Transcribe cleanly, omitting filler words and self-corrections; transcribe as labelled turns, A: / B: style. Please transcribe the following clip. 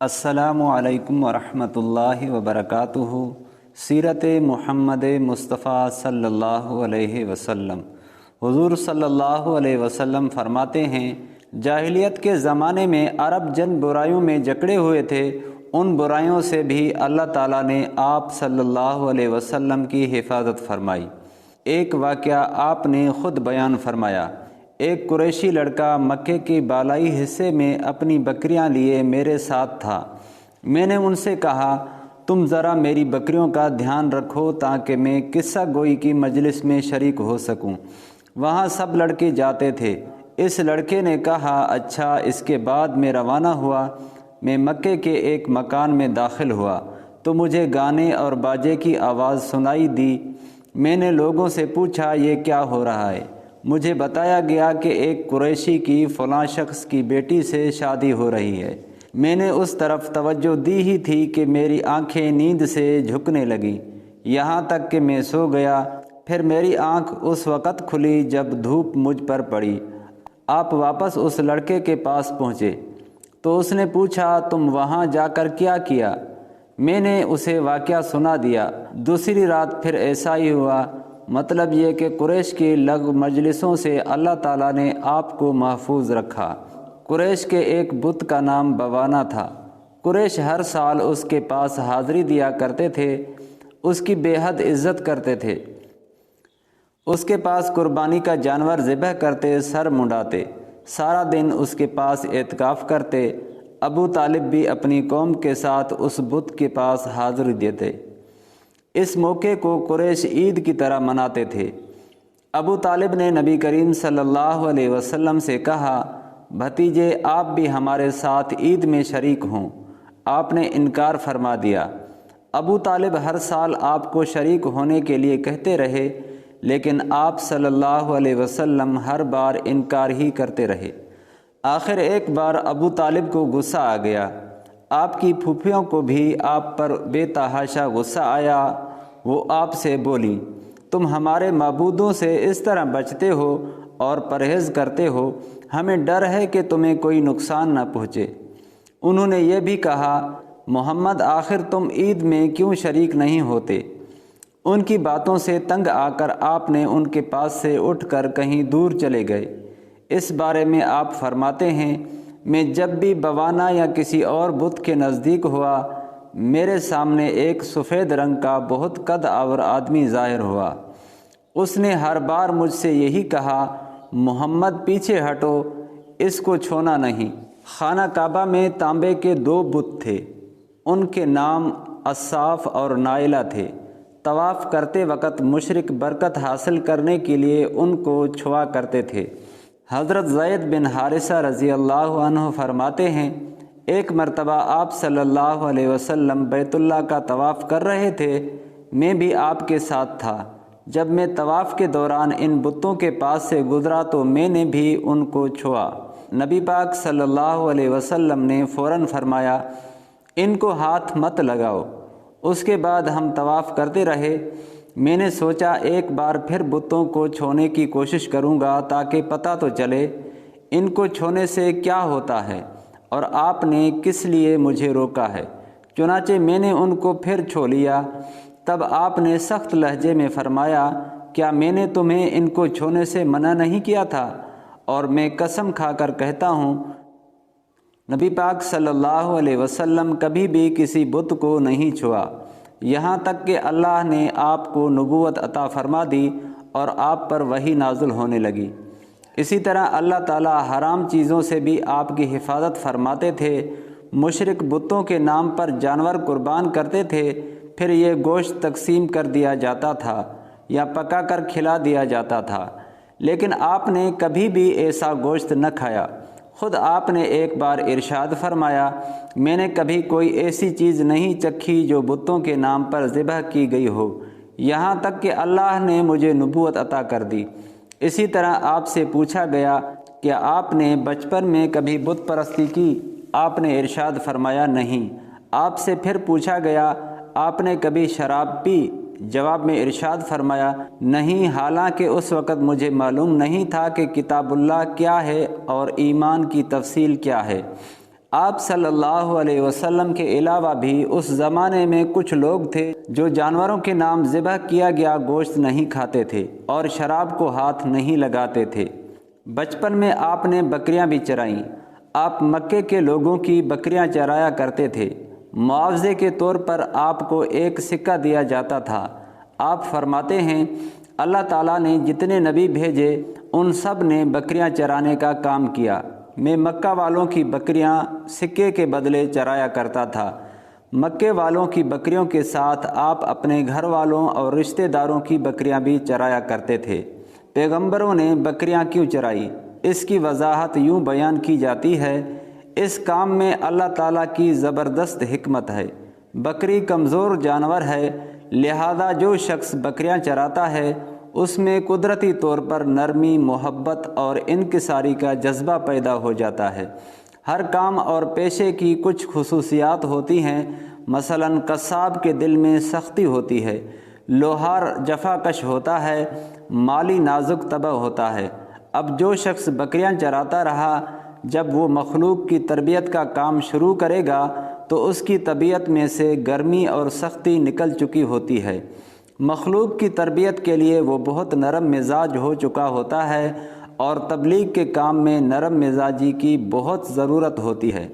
A: السلام علیکم ورحمۃ اللہ وبرکاتہ۔ سیرت محمد مصطفیٰ صلی اللہ علیہ وسلم۔ حضور صلی اللہ علیہ وسلم فرماتے ہیں، جاہلیت کے زمانے میں عرب جن برائیوں میں جکڑے ہوئے تھے، ان برائیوں سے بھی اللہ تعالیٰ نے آپ صلی اللہ علیہ وسلم کی حفاظت فرمائی۔ ایک واقعہ آپ نے خود بیان فرمایا۔ ایک قریشی لڑکا مکے کے بالائی حصے میں اپنی بکریاں لیے میرے ساتھ تھا۔ میں نے ان سے کہا، تم ذرا میری بکریوں کا دھیان رکھو تاکہ میں قصہ گوئی کی مجلس میں شریک ہو سکوں۔ وہاں سب لڑکے جاتے تھے۔ اس لڑکے نے کہا، اچھا۔ اس کے بعد میں روانہ ہوا۔ میں مکے کے ایک مکان میں داخل ہوا تو مجھے گانے اور باجے کی آواز سنائی دی۔ میں نے لوگوں سے پوچھا، یہ کیا ہو رہا ہے؟ مجھے بتایا گیا کہ ایک قریشی کی فلاں شخص کی بیٹی سے شادی ہو رہی ہے۔ میں نے اس طرف توجہ دی ہی تھی کہ میری آنکھیں نیند سے جھکنے لگیں، یہاں تک کہ میں سو گیا۔ پھر میری آنکھ اس وقت کھلی جب دھوپ مجھ پر پڑی۔ آپ واپس اس لڑکے کے پاس پہنچے تو اس نے پوچھا، تم وہاں جا کر کیا کیا؟ میں نے اسے واقعہ سنا دیا۔ دوسری رات پھر ایسا ہی ہوا۔ مطلب یہ کہ قریش کی لغو مجلسوں سے اللہ تعالیٰ نے آپ کو محفوظ رکھا۔ قریش کے ایک بت کا نام بوانا تھا۔ قریش ہر سال اس کے پاس حاضری دیا کرتے تھے، اس کی بے حد عزت کرتے تھے۔ اس کے پاس قربانی کا جانور ذبح کرتے، سر منڈاتے، سارا دن اس کے پاس اعتکاف کرتے۔ ابو طالب بھی اپنی قوم کے ساتھ اس بت کے پاس حاضری دیتے۔ اس موقع کو قریش عید کی طرح مناتے تھے۔ ابو طالب نے نبی کریم صلی اللہ علیہ وسلم سے کہا، بھتیجے آپ بھی ہمارے ساتھ عید میں شریک ہوں۔ آپ نے انکار فرما دیا۔ ابو طالب ہر سال آپ کو شریک ہونے کے لیے کہتے رہے، لیکن آپ صلی اللہ علیہ وسلم ہر بار انکار ہی کرتے رہے۔ آخر ایک بار ابو طالب کو غصہ آ گیا۔ آپ کی پھوپھیوں کو بھی آپ پر بے تحاشا غصہ آیا۔ وہ آپ سے بولی، تم ہمارے معبودوں سے اس طرح بچتے ہو اور پرہیز کرتے ہو، ہمیں ڈر ہے کہ تمہیں کوئی نقصان نہ پہنچے۔ انہوں نے یہ بھی کہا، محمد آخر تم عید میں کیوں شریک نہیں ہوتے؟ ان کی باتوں سے تنگ آ کر آپ نے ان کے پاس سے اٹھ کر کہیں دور چلے گئے۔ اس بارے میں آپ فرماتے ہیں، میں جب بھی بوانا یا کسی اور بت کے نزدیک ہوا، میرے سامنے ایک سفید رنگ کا بہت قد آور آدمی ظاہر ہوا۔ اس نے ہر بار مجھ سے یہی کہا، محمد پیچھے ہٹو، اس کو چھونا نہیں۔ خانہ کعبہ میں تانبے کے 2 بت تھے، ان کے نام اصاف اور نائلہ تھے۔ طواف کرتے وقت مشرک برکت حاصل کرنے کے لیے ان کو چھوا کرتے تھے۔ حضرت زید بن حارثہ رضی اللہ عنہ فرماتے ہیں، ایک مرتبہ آپ صلی اللہ علیہ وسلم بیت اللہ کا طواف کر رہے تھے، میں بھی آپ کے ساتھ تھا۔ جب میں طواف کے دوران ان بتوں کے پاس سے گزرا تو میں نے بھی ان کو چھوا۔ نبی پاک صلی اللہ علیہ وسلم نے فوراً فرمایا، ان کو ہاتھ مت لگاؤ۔ اس کے بعد ہم طواف کرتے رہے۔ میں نے سوچا ایک بار پھر بتوں کو چھونے کی کوشش کروں گا تاکہ پتہ تو چلے ان کو چھونے سے کیا ہوتا ہے اور آپ نے کس لیے مجھے روکا ہے۔ چنانچہ میں نے ان کو پھر چھو لیا۔ تب آپ نے سخت لہجے میں فرمایا، کیا میں نے تمہیں ان کو چھونے سے منع نہیں کیا تھا؟ اور میں قسم کھا کر کہتا ہوں، نبی پاک صلی اللہ علیہ وسلم کبھی بھی کسی بت کو نہیں چھوا، یہاں تک کہ اللہ نے آپ کو نبوت عطا فرما دی اور آپ پر وحی نازل ہونے لگی۔ اسی طرح اللہ تعالیٰ حرام چیزوں سے بھی آپ کی حفاظت فرماتے تھے۔ مشرک بتوں کے نام پر جانور قربان کرتے تھے، پھر یہ گوشت تقسیم کر دیا جاتا تھا یا پکا کر کھلا دیا جاتا تھا، لیکن آپ نے کبھی بھی ایسا گوشت نہ کھایا۔ خود آپ نے ایک بار ارشاد فرمایا، میں نے کبھی کوئی ایسی چیز نہیں چکھی جو بتوں کے نام پر ذبح کی گئی ہو، یہاں تک کہ اللہ نے مجھے نبوت عطا کر دی۔ اسی طرح آپ سے پوچھا گیا کہ آپ نے بچپن میں کبھی بت پرستی کی؟ آپ نے ارشاد فرمایا نہیں۔ آپ سے پھر پوچھا گیا، آپ نے کبھی شراب پی؟ جواب میں ارشاد فرمایا نہیں، حالانکہ اس وقت مجھے معلوم نہیں تھا کہ کتاب اللہ کیا ہے اور ایمان کی تفصیل کیا ہے۔ آپ صلی اللہ علیہ وسلم کے علاوہ بھی اس زمانے میں کچھ لوگ تھے جو جانوروں کے نام ذبح کیا گیا گوشت نہیں کھاتے تھے اور شراب کو ہاتھ نہیں لگاتے تھے۔ بچپن میں آپ نے بکریاں بھی چرائیں۔ آپ مکے کے لوگوں کی بکریاں چرایا کرتے تھے۔ معاوضے کے طور پر آپ کو ایک سکہ دیا جاتا تھا۔ آپ فرماتے ہیں، اللہ تعالیٰ نے جتنے نبی بھیجے ان سب نے بکریاں چرانے کا کام کیا۔ میں مکہ والوں کی بکریاں سکے کے بدلے چرایا کرتا تھا۔ مکے والوں کی بکریوں کے ساتھ آپ اپنے گھر والوں اور رشتہ داروں کی بکریاں بھی چرایا کرتے تھے۔ پیغمبروں نے بکریاں کیوں چرائی؟ اس کی وضاحت یوں بیان کی جاتی ہے، اس کام میں اللہ تعالیٰ کی زبردست حکمت ہے۔ بکری کمزور جانور ہے، لہذا جو شخص بکریاں چراتا ہے اس میں قدرتی طور پر نرمی، محبت اور انکساری کا جذبہ پیدا ہو جاتا ہے۔ ہر کام اور پیشے کی کچھ خصوصیات ہوتی ہیں، مثلا قصاب کے دل میں سختی ہوتی ہے، لوہار جفا کش ہوتا ہے، مالی نازک طبع ہوتا ہے۔ اب جو شخص بکریاں چراتا رہا، جب وہ مخلوق کی تربیت کا کام شروع کرے گا تو اس کی طبیعت میں سے گرمی اور سختی نکل چکی ہوتی ہے۔ مخلوق کی تربیت کے لیے وہ بہت نرم مزاج ہو چکا ہوتا ہے، اور تبلیغ کے کام میں نرم مزاجی کی بہت ضرورت ہوتی ہے۔